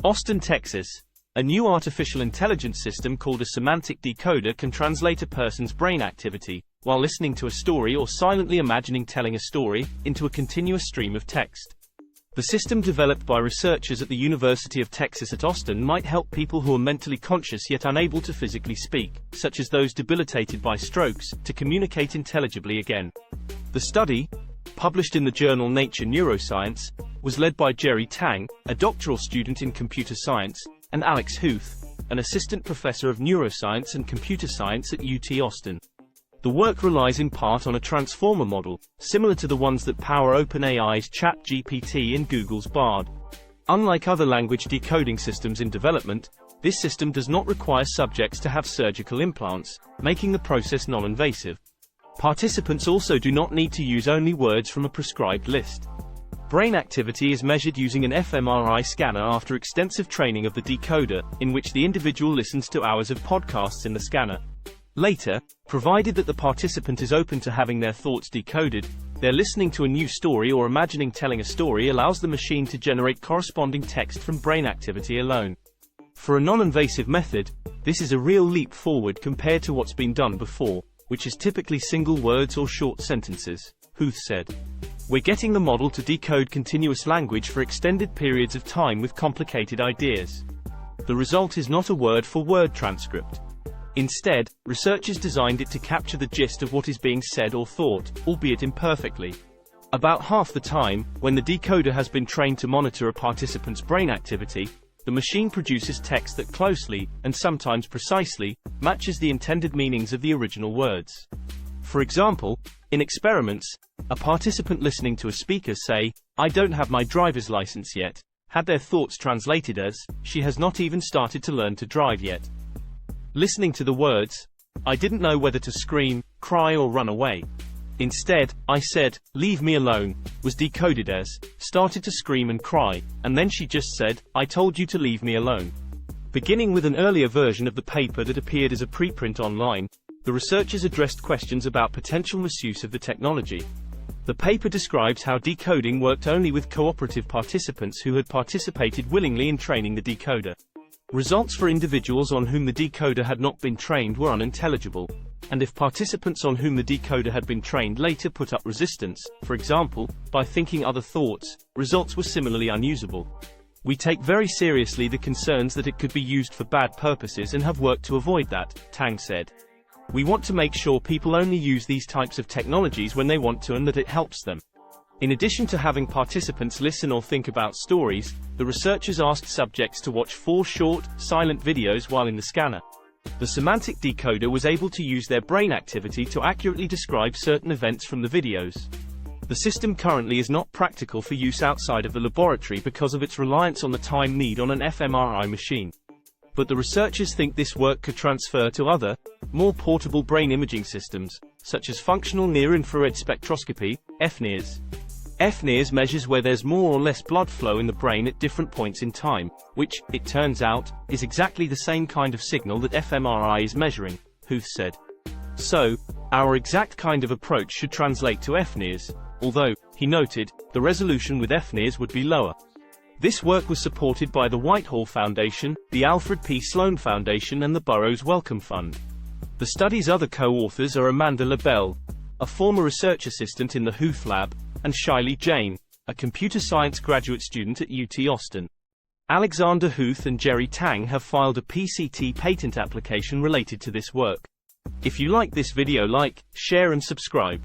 Austin, Texas. A new artificial intelligence system called a semantic decoder can translate a person's brain activity, while listening to a story or silently imagining telling a story, into a continuous stream of text. The system, developed by researchers at the University of Texas at Austin, might help people who are mentally conscious yet unable to physically speak, such as those debilitated by strokes, to communicate intelligibly again. The study, published in the journal Nature Neuroscience, was led by Jerry Tang, a doctoral student in computer science, and Alex Huth, an assistant professor of neuroscience and computer science at UT Austin. The work relies in part on a transformer model, similar to the ones that power OpenAI's ChatGPT and Google's Bard. Unlike other language decoding systems in development, this system does not require subjects to have surgical implants, making the process non-invasive. Participants also do not need to use only words from a prescribed list. Brain activity is measured using an fMRI scanner after extensive training of the decoder, in which the individual listens to hours of podcasts in the scanner. Later, provided that the participant is open to having their thoughts decoded, their listening to a new story or imagining telling a story allows the machine to generate corresponding text from brain activity alone. For a non-invasive method, this is a real leap forward compared to what's been done before, which is typically single words or short sentences, Huth said. We're getting the model to decode continuous language for extended periods of time with complicated ideas. The result is not a word-for-word transcript. Instead, researchers designed it to capture the gist of what is being said or thought, albeit imperfectly. About half the time, when the decoder has been trained to monitor a participant's brain activity, the machine produces text that closely, and sometimes precisely, matches the intended meanings of the original words. For example, in experiments, a participant listening to a speaker say, "I don't have my driver's license yet," had their thoughts translated as, "She has not even started to learn to drive yet." Listening to the words, "I didn't know whether to scream, cry or run away. Instead, I said, 'Leave me alone,' was decoded as, 'Started to scream and cry, and then she just said, 'I told you to leave me alone.'" Beginning with an earlier version of the paper that appeared as a preprint online, the researchers addressed questions about potential misuse of the technology. The paper describes how decoding worked only with cooperative participants who had participated willingly in training the decoder. Results for individuals on whom the decoder had not been trained were unintelligible, and if participants on whom the decoder had been trained later put up resistance, for example, by thinking other thoughts, results were similarly unusable. "We take very seriously the concerns that it could be used for bad purposes and have worked to avoid that," Tang said. "We want to make sure people only use these types of technologies when they want to and that it helps them." In addition to having participants listen or think about stories, the researchers asked subjects to watch 4 short, silent videos while in the scanner. The semantic decoder was able to use their brain activity to accurately describe certain events from the videos. The system currently is not practical for use outside of the laboratory because of its reliance on the time need on an fMRI machine. But the researchers think this work could transfer to other, more portable brain imaging systems, such as functional near-infrared spectroscopy, FNIRS. FNIRS measures where there's more or less blood flow in the brain at different points in time, which, it turns out, is exactly the same kind of signal that fMRI is measuring, Huth said. So, our exact kind of approach should translate to FNIRS, although, he noted, the resolution with FNIRS would be lower. This work was supported by the Whitehall Foundation, the Alfred P. Sloan Foundation and the Burroughs Wellcome Fund. The study's other co-authors are Amanda LaBelle, a former research assistant in the Huth Lab, and Shiley Jain, a computer science graduate student at UT Austin. Alexander Huth and Jerry Tang have filed a PCT patent application related to this work. If you like this video, like, share and subscribe.